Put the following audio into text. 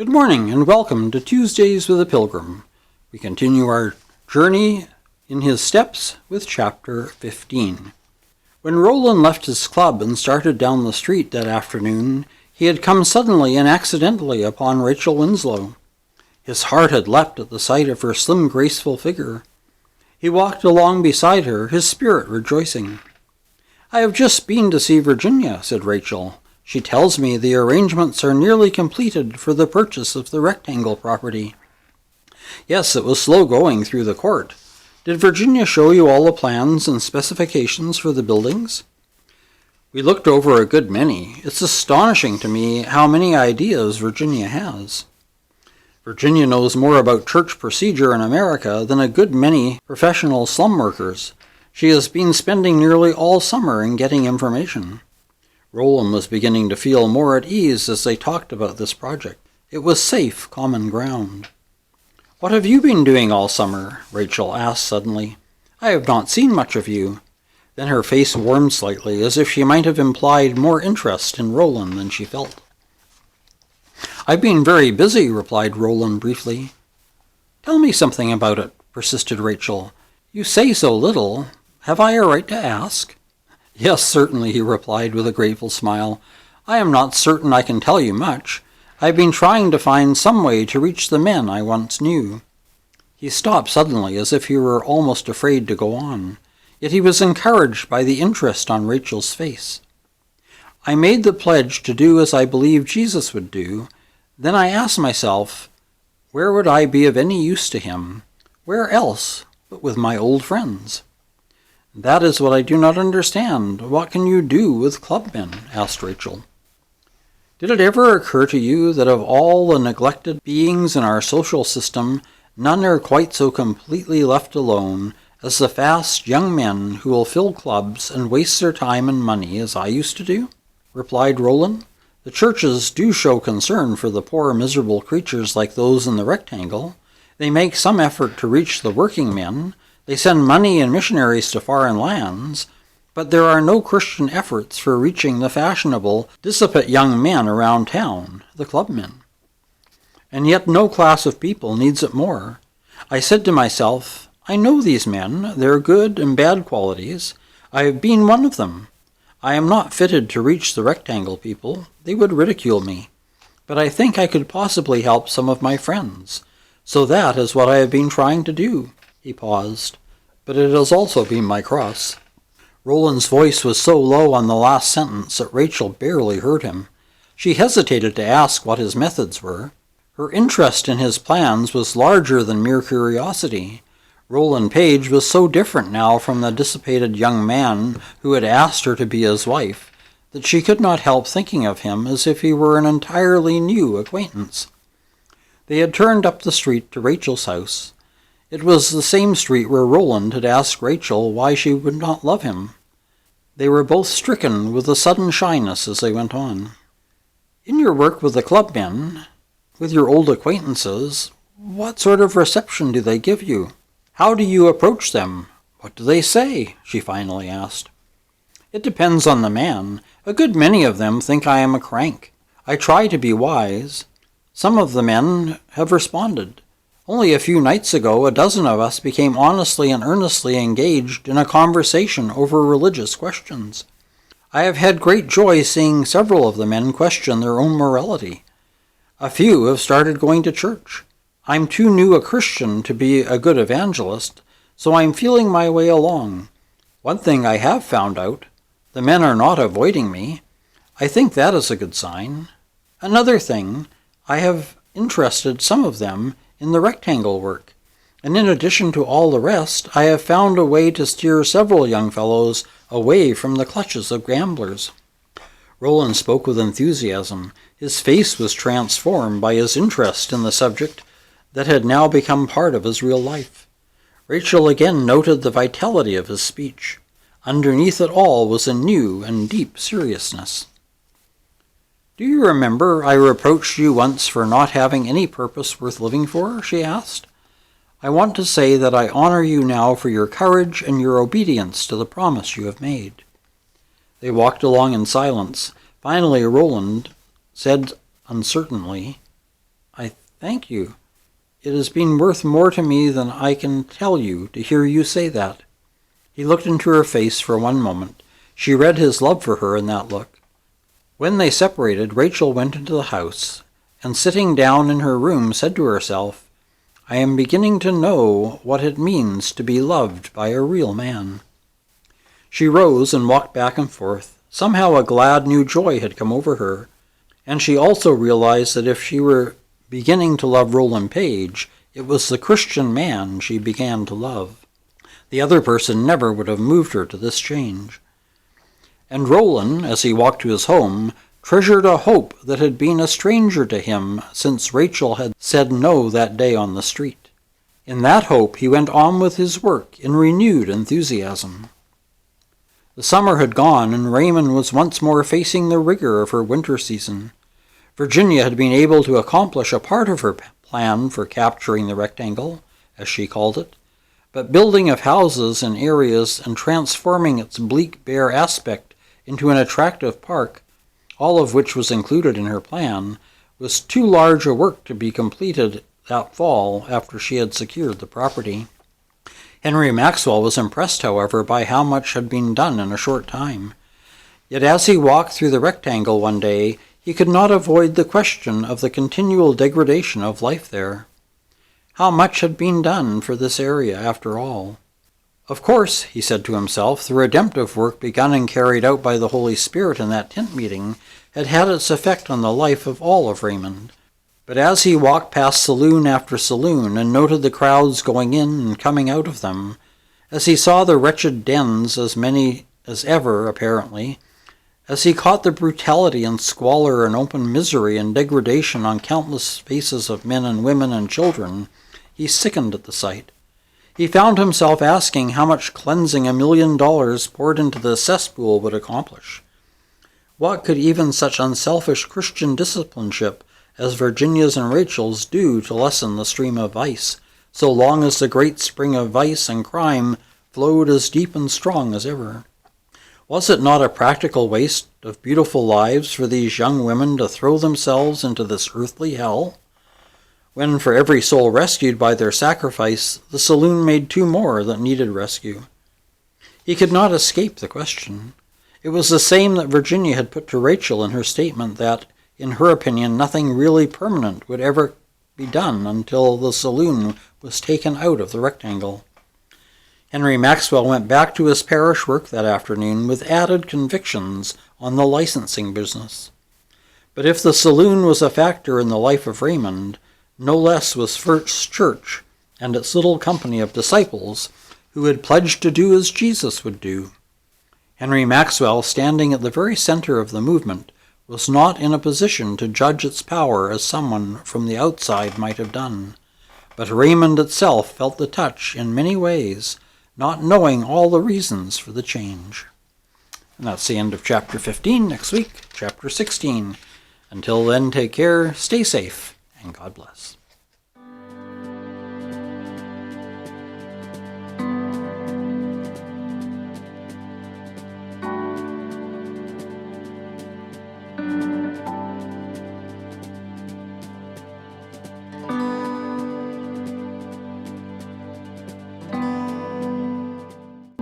Good morning and welcome to Tuesdays with a Pilgrim. We continue our journey in his steps with chapter 15. When Roland left his club and started down the street that afternoon, he had come suddenly and accidentally upon Rachel Winslow. His heart had leapt at the sight of her slim, graceful figure. He walked along beside her, his spirit rejoicing. "I have just been to see Virginia," said Rachel. "She tells me the arrangements are nearly completed for the purchase of the rectangle property." "Yes, it was slow going through the court. Did Virginia show you all the plans and specifications for the buildings?" "We looked over a good many. It's astonishing to me how many ideas Virginia has." "Virginia knows more about church procedure in America than a good many professional slum workers. She has been spending nearly all summer in getting information." Roland was beginning to feel more at ease as they talked about this project. It was safe, common ground. "What have you been doing all summer?" Rachel asked suddenly. "I have not seen much of you." Then her face warmed slightly, as if she might have implied more interest in Roland than she felt. "I've been very busy," replied Roland briefly. "Tell me something about it," persisted Rachel. "You say so little. Have I a right to ask?" "Yes, certainly," he replied with a grateful smile. "I am not certain I can tell you much. I've been trying to find some way to reach the men I once knew." He stopped suddenly, as if he were almost afraid to go on. Yet he was encouraged by the interest on Rachel's face. "I made the pledge to do as I believed Jesus would do. Then I asked myself, where would I be of any use to him? Where else but with my old friends?" "That is what I do not understand. What can you do with clubmen?" asked Rachel. "Did it ever occur to you that of all the neglected beings in our social system, none are quite so completely left alone as the fast young men who will fill clubs and waste their time and money as I used to do?" replied Roland. "The churches do show concern for the poor miserable creatures like those in the rectangle. They make some effort to reach the working men. They send money and missionaries to foreign lands, but there are no Christian efforts for reaching the fashionable, dissipate young men around town, the clubmen. And yet no class of people needs it more. I said to myself, I know these men, their good and bad qualities. I have been one of them. I am not fitted to reach the rectangle people. They would ridicule me. But I think I could possibly help some of my friends. So that is what I have been trying to do." He paused. "But it has also been my cross." Roland's voice was so low on the last sentence that Rachel barely heard him. She hesitated to ask what his methods were. Her interest in his plans was larger than mere curiosity. Roland Page was so different now from the dissipated young man who had asked her to be his wife that she could not help thinking of him as if he were an entirely new acquaintance. They had turned up the street to Rachel's house. It was the same street where Roland had asked Rachel why she would not love him. They were both stricken with a sudden shyness as they went on. "In your work with the clubmen, with your old acquaintances, what sort of reception do they give you? How do you approach them? What do they say?" she finally asked. "It depends on the man. A good many of them think I am a crank. I try to be wise. Some of the men have responded. Only a few nights ago, a dozen of us became honestly and earnestly engaged in a conversation over religious questions. I have had great joy seeing several of the men question their own morality. A few have started going to church. I'm too new a Christian to be a good evangelist, so I'm feeling my way along. One thing I have found out, the men are not avoiding me. I think that is a good sign. Another thing, I have interested some of them in the rectangle work, and in addition to all the rest, I have found a way to steer several young fellows away from the clutches of gamblers." Roland spoke with enthusiasm. His face was transformed by his interest in the subject that had now become part of his real life. Rachel again noted the vitality of his speech. Underneath it all was a new and deep seriousness. "Do you remember I reproached you once for not having any purpose worth living for?" she asked. "I want to say that I honor you now for your courage and your obedience to the promise you have made." They walked along in silence. Finally Roland said uncertainly, Thank you. It has been worth more to me than I can tell you to hear you say that." He looked into her face for one moment. She read his love for her in that look. When they separated, Rachel went into the house, and sitting down in her room said to herself, "I am beginning to know what it means to be loved by a real man." She rose and walked back and forth. Somehow a glad new joy had come over her, and she also realized that if she were beginning to love Roland Page, it was the Christian man she began to love. The other person never would have moved her to this change. And Roland, as he walked to his home, treasured a hope that had been a stranger to him since Rachel had said no that day on the street. In that hope he went on with his work in renewed enthusiasm. The summer had gone, and Raymond was once more facing the rigor of her winter season. Virginia had been able to accomplish a part of her plan for capturing the rectangle, as she called it, but building of houses in areas and transforming its bleak, bare aspect into an attractive park, all of which was included in her plan, was too large a work to be completed that fall after she had secured the property. Henry Maxwell was impressed, however, by how much had been done in a short time. Yet as he walked through the rectangle one day, he could not avoid the question of the continual degradation of life there. How much had been done for this area, after all? Of course, he said to himself, the redemptive work begun and carried out by the Holy Spirit in that tent meeting had had its effect on the life of all of Raymond. But as he walked past saloon after saloon and noted the crowds going in and coming out of them, as he saw the wretched dens, as many as ever apparently, as he caught the brutality and squalor and open misery and degradation on countless faces of men and women and children, he sickened at the sight. He found himself asking how much cleansing $1 million poured into the cesspool would accomplish. What could even such unselfish Christian discipleship as Virginia's and Rachel's do to lessen the stream of vice, so long as the great spring of vice and crime flowed as deep and strong as ever? Was it not a practical waste of beautiful lives for these young women to throw themselves into this earthly hell, when for every soul rescued by their sacrifice, the saloon made 2 more that needed rescue? He could not escape the question. It was the same that Virginia had put to Rachel in her statement that, in her opinion, nothing really permanent would ever be done until the saloon was taken out of the rectangle. Henry Maxwell went back to his parish work that afternoon with added convictions on the licensing business. But if the saloon was a factor in the life of Raymond, no less was First Church and its little company of disciples who had pledged to do as Jesus would do. Henry Maxwell, standing at the very center of the movement, was not in a position to judge its power as someone from the outside might have done. But Raymond itself felt the touch in many ways, not knowing all the reasons for the change. And that's the end of chapter 15. Next week, chapter 16. Until then, take care, stay safe, and God bless.